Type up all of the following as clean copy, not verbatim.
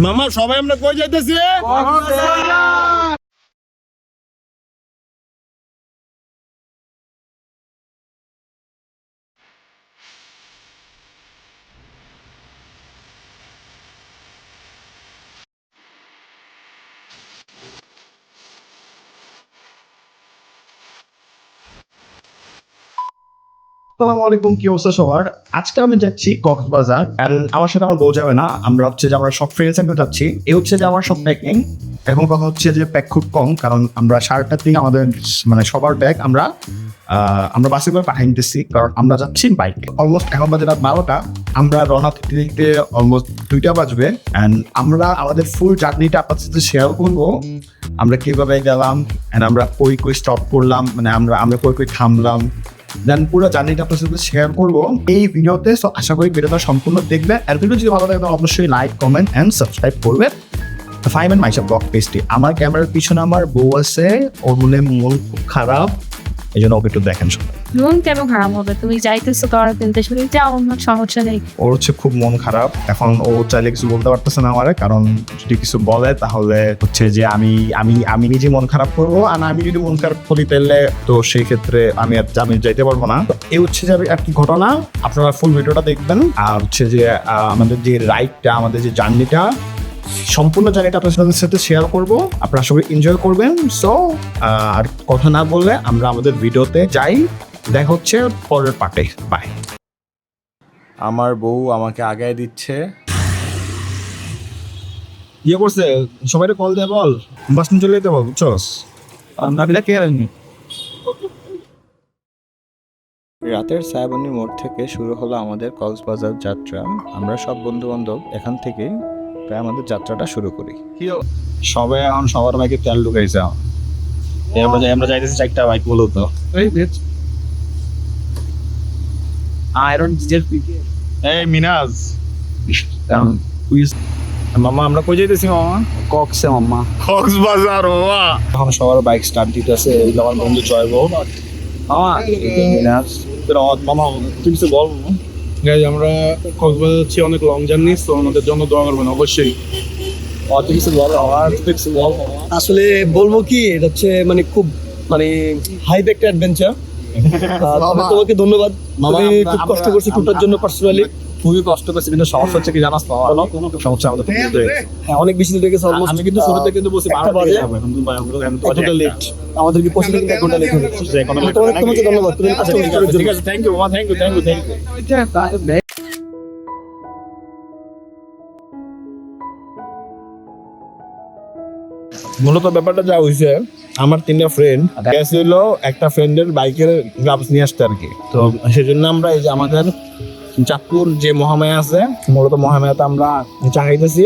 মামা সবাই আমরা কই যাইতেছি? আসসালামু আলাইকুম, কি অবস্থা সবার? আজকে আমি যাচ্ছি কক্সবাজার। And আমার সাথে আমার বউ যাবে না, আমরা হচ্ছে যে আমরা সব ফ্রেন্ডস একটু যাচ্ছি। এই হচ্ছে যে আমার সব প্যাকিং। এখন কথা হচ্ছে যে প্যাক খুব কম, কারণ আমরা 7টার দিকে আমাদের মানে সবার ব্যাগ আমরা বাসে করে পাঠিয়ে নিতেছি, কারণ আমরা যাচ্ছি বাইকে। অলমোস্ট এখন বাজে রাত 12টা, আমরা রওনা দিতে দিতে অলমোস্ট 2টা বাজবে। অ্যান্ড আমরা আমাদের ফুল জার্নিটা আপনাদের সাথে শেয়ার করবো, আমরা কিভাবে গেলাম অ্যান্ড আমরা কই কই স্টপ করলাম, মানে আমরা কই কই থামলাম, দেন পুরো জার্নিটা আপনার সাথে শেয়ার করবো এই ভিডিওতে। সো আশা করি ভিডিওটা সম্পূর্ণ দেখবে। আর ভিডিও যদি ভালো লাগে তাহলে অবশ্যই লাইক, কমেন্ট অ্যান্ড সাবস্ক্রাইব করবে ফাইভ অ্যান্ড মাইশা ব্লগ পেজটি। আমার ক্যামেরার পিছনে আমার বউ আছে, ওর মনে মন খুব খারাপ, এই জন্য ওকে একটু দেখেন সবাই। মন কেন খারাপ হবে? তুমি যাইতেছো তোরা কিনতে শুনে যাও, আমার সমস্যা নেই। ওর হচ্ছে খুব মন খারাপ এখন, ও চাইলে কিছু বলতে পারতেছে না আমারে, কারণ যদি কিছু বলে তাহলে হচ্ছে যে আমি নিজে মন খারাপ করবো, আর আমি যদি মন খারাপ করি তাহলে তো সেই ক্ষেত্রে আমি যাইতে পারবো না। এই হচ্ছে যে আর কি ঘটনা, আপনারা ফুল ভিডিওটা দেখবেন। আর হচ্ছে যে আমাদের যে রাইডটা, আমাদের যে জার্নিটা, সম্পূর্ণ জার্নিটা আপনাদের সাথে শেয়ার করবো, আপনারা সবাই এনজয় করবেন। সো আর কথা না বললে আমরা আমাদের ভিডিওতে যাই, দেখা হচ্ছে পরের পার্টে। বাই। আমার বউ আমাকে আগায় দিচ্ছে। ইয়ে করছে, সবাই কল দিয়ে বল বাস নিয়ে চলে যেতে বল, বুঝছস? রাতের সায়াবনী মোড় থেকে শুরু হলো আমাদের কক্সবাজার যাত্রা। আমরা সব বন্ধু বান্ধব এখান থেকে প্রায় আমাদের যাত্রাটা শুরু করি। সবাই এখন সবার বাইকে তেল ঢুকাইছে। আমরা যাইতেছি 4টা বাইক মূলত। এই মিনাজ, মামা আমরা কই যাইতেছি মামা? কক্সে মামা। কক্সবাজার মামা। এখন সবার বাইক স্টার্ট দিতেছে, আমার বন্ধু জয়ব। মামা মিনাজ মামা তুই কিছু বল। গাইজ আমরা কক্সবাজার যাচ্ছি, অনেক লং জার্নি, তো আমাদের জন্য দোয়া করবেন অবশ্যই। তুই কিছু বল, আমার তুই কিছু বল। আসলে বলবো কি, এটা হচ্ছে মানে খুব মানে হাইপ একটা অ্যাডভেঞ্চার। তোমাকে ধন্যবাদ, তুমি খুব কষ্ট করছো টুটার জন্য পার্সোনালি। খুবই কষ্ট করছি, কিন্তু সমস্যা হচ্ছে কি জানাস তো? সমস্যা আমাদের হ্যাঁ, অনেক বেশি লেগে গেছে অলমোস্ট। আমি কিন্তু শুরুতে কিন্তু বলছি 1টা বাজে, কতটা লেট আমাদেরকে পৌঁছতে কিন্তু 1 ঘন্টা লেট হবে। তোমাকে ধন্যবাদ, তুমি কষ্ট করার জন্য। থ্যাংক ইউ মামা, থ্যাংক ইউ। মূলত ব্যাপারটা যা হয়েছে, আমার 3টা ফ্রেন্ড গেছিল একটা ফ্রেন্ডের বাইকের গ্লাভস নিয়ে আসতে আর কি। তো সেজন্য আমরা এই যে আমাদের চাঁদপুর যে মহামায়া আছে, মূলত মহামায়াতে আমরা চা খাইতেছি।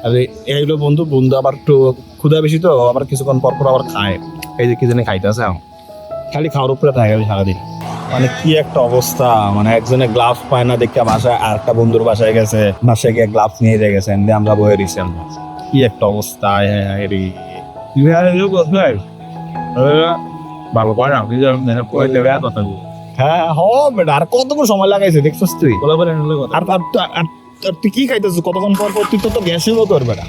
আর এই হলো বন্ধু আবার একটু ক্ষুধা বেশি, তো আবার কিছুক্ষণ পর পর আবার খায়। এই যে কি জানি খাইতেছে, খালি খাওয়ার উপরে থাকে সারাদিন। মানে কি একটা অবস্থা, মানে একজনে গ্লাভস পায় না দেখে বাসায়, আর একটা বন্ধুর বাসায় গেছে, বাসায় গিয়ে গ্লাভস নিয়ে গেছে, আমরা বয়ে দিচ্ছি। কি একটা অবস্থা, ভালো করে আপনি হ্যাঁ হবে আর কতক্ষণ সময় লাগাইছে দেখছিস তুই? আর তুই কি খাইতেছিস কতক্ষণ পর পর? তুই তো গ্যাসই তো করবে না।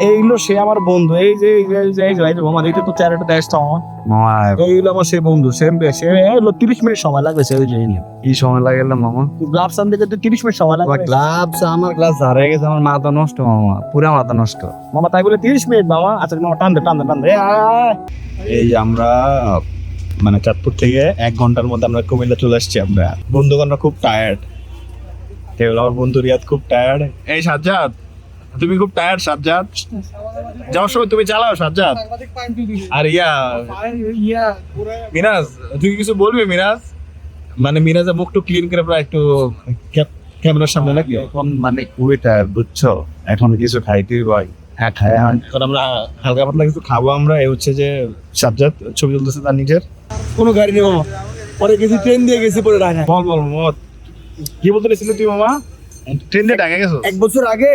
এইগুলো সে আমার বন্ধু, এই যে আমাদের তো চারটা দেশ তো এইগুলো আমার সে বন্ধু, সে 30 মিনিট সময় লাগবে। কি সময় লাগে মামা? গ্লাভস আনতে গেলে 30 মিনিট সময় লাগবে। গ্লাভস আমার গ্লাস হারিয়ে গেছে, আমার মাথা নষ্ট মামা, পুরা মাথা নষ্ট মামা। তাই বলে 30 মিনিট মামা? আচ্ছা মামা টান দে। এই যে আমরা মানে চাঁদপুর থেকে 1 ঘন্টার মধ্যে আমরা কুমিল্লা চলে আসছি। আমরা বন্ধুগণরা খুব টায়ার্ড, আমার বন্ধু রিয়াদ খুব টায়ার্ড। এই সাজ্জাদ, তুমি খুব টায়ার্ড সাজ্জাদ? যাওয়ার সময় তুমি চালাও সাজ্জাদ। আর মিনাজ, তুই কিছু বলবি মিনাজ? মানে মিনাজের মুখটু ক্লিন করে প্রায় একটু ক্যামেরার সামনে নাকি? এখন মানে খুবই টায়ার্ড, বুঝছো? এখন কিছু খাইতেই ভাই। হ্যাঁ খাই, কারণ আমরা হালকা পাতলা কিছু খাবো আমরা। এই হচ্ছে যে সাজ্জাদ ছবি তুলতেছে তার নিজের। কোনো গাড়ি নেই মামা, পরে গেছি ট্রেন দিয়ে গেছি, পরে ঢাকা। বল মত কি বলতে লেছিল তুই মামা? ট্রেন দিয়ে ঢাকা গেছো? 1 বছর আগে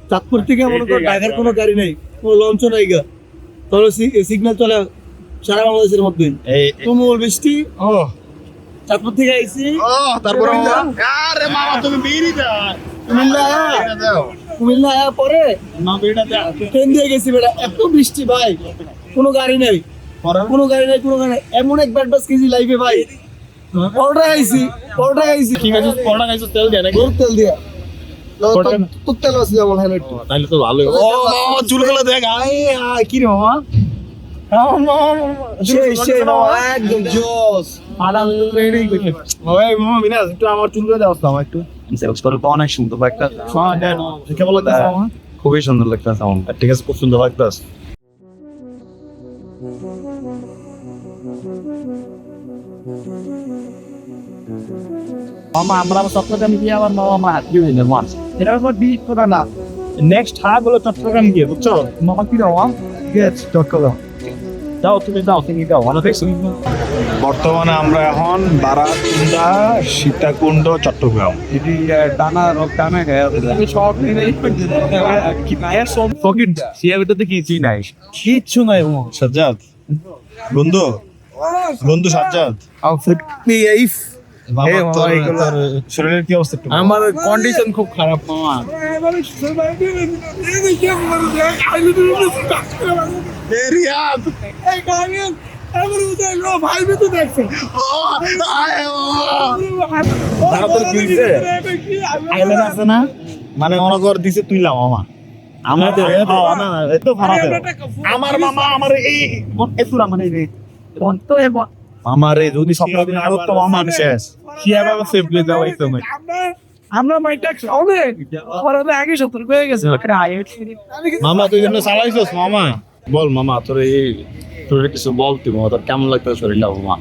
চাঁদপুর থেকে মনে করো ঢাকার কোনো গাড়ি নেই, কোনো লঞ্চ নাই গা। তাহলে সিগন্যাল চলে সারা বাংলাদেশের মধ্যে এই তুমুল বৃষ্টি ও চাঁদপুর থেকে আইছি ও তারপরে আরে মামা তুমি বিড়ি দাও কুমিল্লা কুমিল্লা আসার পরে না বিড়িটা দাও ট্রেন দিয়ে গেছি বেটা, এত বৃষ্টি ভাই, কোনো গাড়ি নেই, কোনো গাড়ি নেই, কোনো গাড়ি নেই। এমন এক ব্যাট বাস খেয়েছি লাইফে ভাই, পরোটা খাইছি, পরোটা খাইছি, ঠিক আছে পড়া খাইছো তেল দিয়ে নাকি গরুর তেল দিয়া তোর তেল আছে যেমন হেলমেট তাহলে তো ভালোই ও মামা চুলগুলো দেখ আই আই কি রে মামা সেই মামা একদম জোস। ওই মামা বিনাশ একটু আমার চুলগুলো দাও তো আমার একটু অনেক সুন্দর একটা কেমন লাগতেছে মামা খুবই সুন্দর লাগতেছে আমার। ঠিক আছে খুব সুন্দর লাগতেছে মামা আমরা চট্টগ্রাম গিয়ে আমার মামা আমার হাত দিয়ে দিলেন মাছ এটা আমার বিট করা না নেক্সট হাব হলো চট্টগ্রাম গিয়ে বুঝছো মামা কি দাও গেট চট্টগ্রাম যাও তুমি দাও ভালো দেখছো বর্তমানে আমরা এখন বারাকুন্দা সীতাকুণ্ড চট্টগ্রাম এটি টানা টানা আমি সব কি নাইয়া সব ফকিট সিয়া ভিতরে কি নাই কিচ্ছু নাই সাজ্জাদ বন্ধু বন্ধু সাজ্জাদ এই মামা, এগুলো- শরীরের কি অবস্থা একটু বল। আমার কন্ডিশন খুব খারাপ মামা তারা তোর কি হইছে? আইল্যান্ড আছে না মানে মনে কর দিছে তুইলাম মামা আমাদের না এত খারাপ আমার মামা আমার এই এতুরা মানে এই আমার এই যদি সপ্তাহ দিন আরো তো আমার শেষ কিভাবে সেফলি যাও এই সময় আমরা মাইটা অনেক আমার আগে সতর্ক হয়ে গেছে মামা তুই জন্য চালাইছস মামা বল মামা তোর এই তোর কিছু বল তুই মামা তোর কেমন লাগতেছে শরীরটা মামা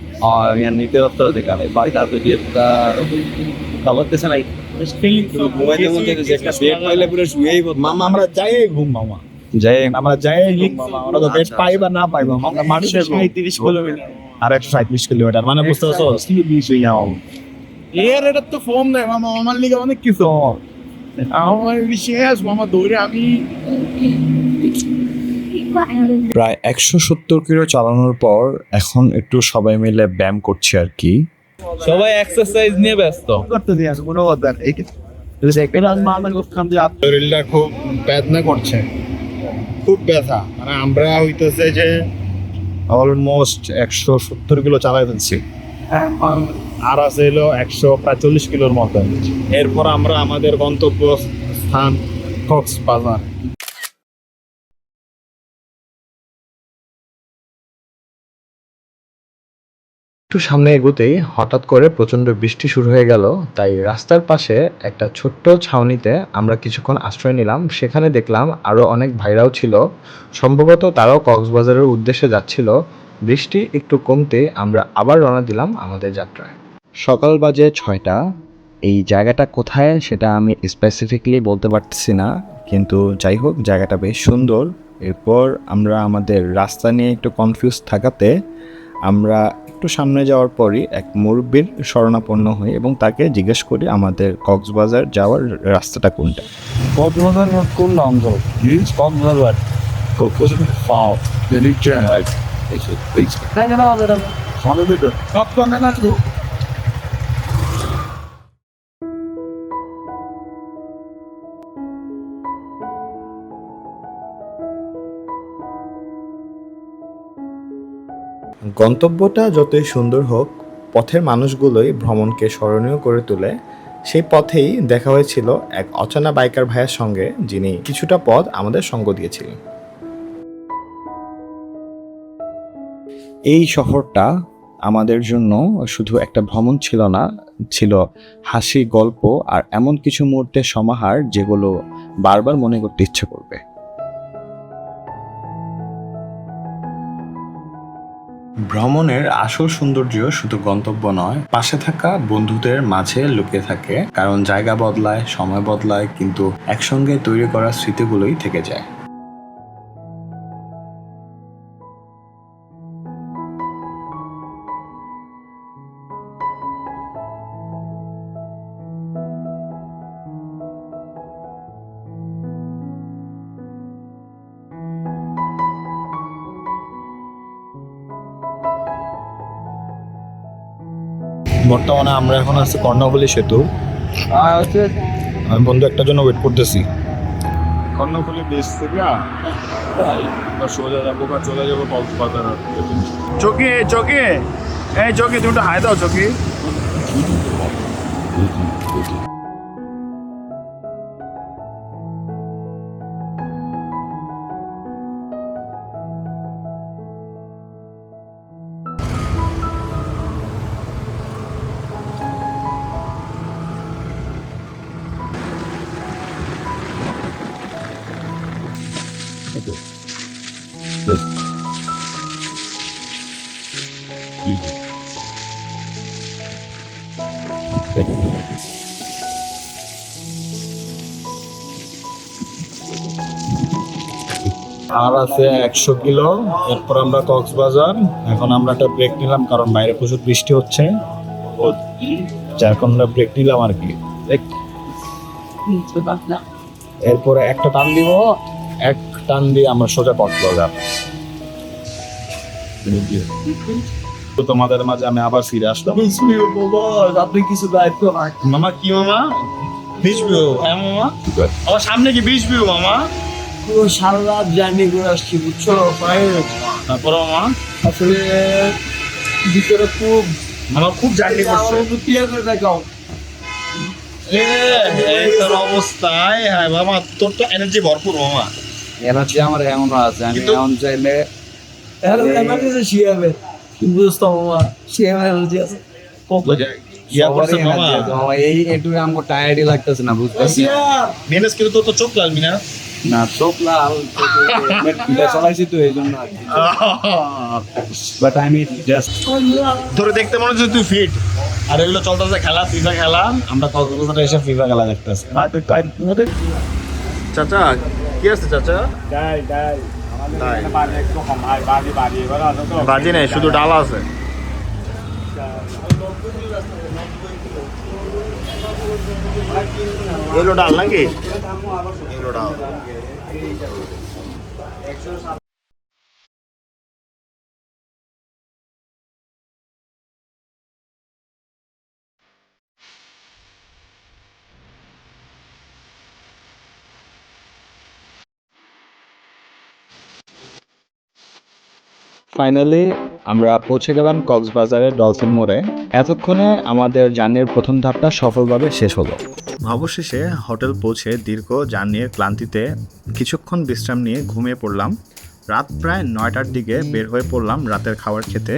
নিতে হতো দেখালে বাড়ি তারপরে বিয়েটা খাবারতেছে নাই মামা আমরা যাই ঘুম মামা যাই আমরা যাই ঘুম মামা আমরা তো বেড পাই বা না পাই মামা আমরা মানুষের 30 কিলোমিটার আর 137 কিলোমিটার মানে বুঝতে পারছস কি বিষয় মামা এর এটা তো ফর্ম দেয় মামা, আমার লিগে অনেক কিছু আমার শেষ মামা দৌড়ে আমি প্রায় 170 কিলো চালানোর পর এখন একটু সবাই মিলে ব্যায়াম করছি আর কি। সবাই এক্সারসাইজ নিয়ে ব্যস্ত। করতে দিয়ে আসবো কোনো কথা এই শরীরটা খুব বেদনা করছে খুব ব্যথা মানে আমরা হইতেছে যে অলমোস্ট 170 কিলো চালাই ফেলছি আর আছে হলো 140 কিলোর মতো এরপর আমরা আমাদের গন্তব্য স্থান কক্সবাজার একটু সামনে এগোতেই হঠাৎ করে প্রচণ্ড বৃষ্টি শুরু হয়ে গেল, তাই রাস্তার পাশে একটা ছোট্ট ছাউনিতে আমরা কিছুক্ষণ আশ্রয় নিলাম। সেখানে দেখলাম আরও অনেক ভাইরাও ছিল, সম্ভবত তারাও কক্সবাজারের উদ্দেশ্যে যাচ্ছিল। বৃষ্টি একটু কমতে আমরা আবার রওনা দিলাম আমাদের যাত্রায়। সকাল বাজে 6টা। এই জায়গাটা কোথায় সেটা আমি স্পেসিফিকলি বলতে পারতেছি না, কিন্তু যাই হোক জায়গাটা বেশ সুন্দর। এরপর আমরা আমাদের রাস্তা নিয়ে একটু কনফিউজ থাকাতে আমরা একটু সামনে যাওয়ার পরই এক মুরব্বির শরণাপন্ন হই এবং তাকে জিজ্ঞেস করি আমাদের কক্সবাজার যাওয়ার রাস্তাটা কোনটা। কক্সবাজার কোন অঞ্চল কক্সবাজার পাও গন্তব্যটা যতই সুন্দর হোক, পথের মানুষগুলোই ভ্রমণকে স্মরণীয় করে তোলে। সেই পথেই দেখা হয়েছিল এক অচেনা বাইকার ভাইয়ের সঙ্গে, যিনি কিছুটা পথ আমাদের সঙ্গ দিয়েছিলেন। এই শহরটা আমাদের জন্য শুধু একটা ভ্রমণ ছিল না, ছিল হাসি, গল্প আর এমন কিছু মুহূর্তের সমাহার যেগুলো বারবার মনে করতে ইচ্ছে করবে। ভ্রমণের আসল সৌন্দর্য শুধু গন্তব্য নয়, পাশে থাকা বন্ধুদের মাঝে লুকিয়ে থাকে। কারণ জায়গা বদলায়, সময় বদলায়, কিন্তু একসঙ্গে তৈরি করা স্মৃতিগুলোই থেকে যায়। বর্তমানে আমরা এখন আছি কর্ণফুলী সেতু। আমি বন্ধু একটার জন্য ওয়েট করতেছি। কর্ণফুলী বেস থেকে সোজা যাবো বা চলে যাবো কক্সবাজার। চকি এই চকি তুমি হাই দাও চকি। আর আছে 100 কিলো, এরপর আমরা কক্সবাজার। এখন আমরা একটা ব্রেক নিলাম কারণ বাইরে প্রচুর বৃষ্টি হচ্ছে, যার কারণে আমরা ব্রেক নিলাম আর কি। এরপরে একটা টান দিব, এক টান দিয়ে আমরা সোজা কক্সবাজার। তো তোমাদের মাঝে আমি আবার ফিরে আসলাম। আপনি কিছু দায়িত্ব রাখেন। মামা কি মামা? Beach view? হ্যাঁ মামা, আমার সামনে কি বিচ ভিউ মামা? পুরো সারা রাত জার্নি করে আসছি বুঝছো ভাই। তারপর মামা আসলে ভিতরে খুব আমার খুব জার্নি করছে। ক্লিয়ার করে দেখাও। এই তোর অবস্থায়, হ্যাঁ মামা তোর তো এনার্জি ভরপুর মামা। এনার্জি আমার এমনও আছে, আমি কিন্তু- এখন চাইলে এমার্জেন্সি শিয়াবে বুঝতো মামা, শিয়াবে আছে। ইয়া করছে সবারই মামা, energy আছে মামা, এই একটু আমাকে টায়ার্ডই লাগতেছে না, বুঝতেছি মেনেজ কিন্তু তোর তো চোখ লাগবি না। না, চোখ লাল এটা চালাইছি তো এই জন্য, বাট আমি জাস্ট তোর দেখতে মনে হচ্ছে তুই ফিট। আর এগুলো চলতেছে খেলা, ফিফা খেলা। আমরা কক্সবাজারে এসে ফিফা খেলা দেখতেছি। চাচা কি আছে চাচা? বাজি নাই, শুধু ডাল আছে। এগুলো ডাল নাকি? এগুলো ডাল। ফাইনালি আমরা পৌঁছে গেলাম কক্সবাজারের ডলফিন মোড়ে। এতক্ষণে আমাদের জার্নির প্রথম ধাপটা সফলভাবে শেষ হলো। অবশেষে হোটেল পৌঁছে দীর্ঘ জার্নির ক্লান্তিতে কিছুক্ষণ বিশ্রাম নিয়ে ঘুমিয়ে পড়লাম। রাত প্রায় 9টার দিকে বের হয়ে পড়লাম রাতের খাবার খেতে।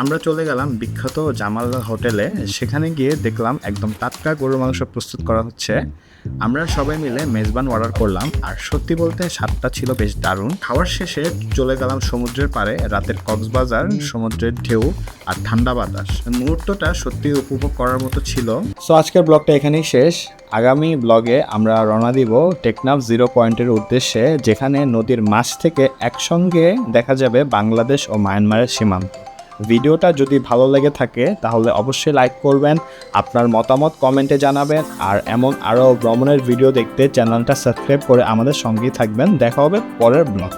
আমরা চলে গেলাম বিখ্যাত জামাল হোটেলে। সেখানে গিয়ে দেখলাম একদম টাটকা গরুর মাংস প্রস্তুত করা হচ্ছে। আমরা সবাই মিলে মেজবান অর্ডার করলাম, আর সত্যি বলতে স্বাদটা ছিল বেশ দারুণ। খাওয়ার শেষে চলে গেলাম সমুদ্রের পাড়ে। রাতের কক্সবাজার, সমুদ্রের ঢেউ আর ঠান্ডা বাতাস, মুহূর্তটা সত্যি উপভোগ করার মতো ছিল। সো আজকের ব্লগটা এখানেই শেষ। আগামী ব্লগে আমরা রওনা দিব টেকনাফ 0 পয়েন্টের উদ্দেশ্যে, যেখানে নদীর মাছ থেকে একসঙ্গে দেখা যাবে বাংলাদেশ ও মায়ানমারের সীমান্ত। ভিডিওটা যদি ভালো লেগে থাকে তাহলে অবশ্যই লাইক করবেন, আপনার মতামত কমেন্টে জানাবেন, আর এমন আরও ভ্রমণের ভিডিও দেখতে চ্যানেলটা সাবস্ক্রাইব করে আমাদের সঙ্গেই থাকবেন। দেখা হবে পরের ব্লগ।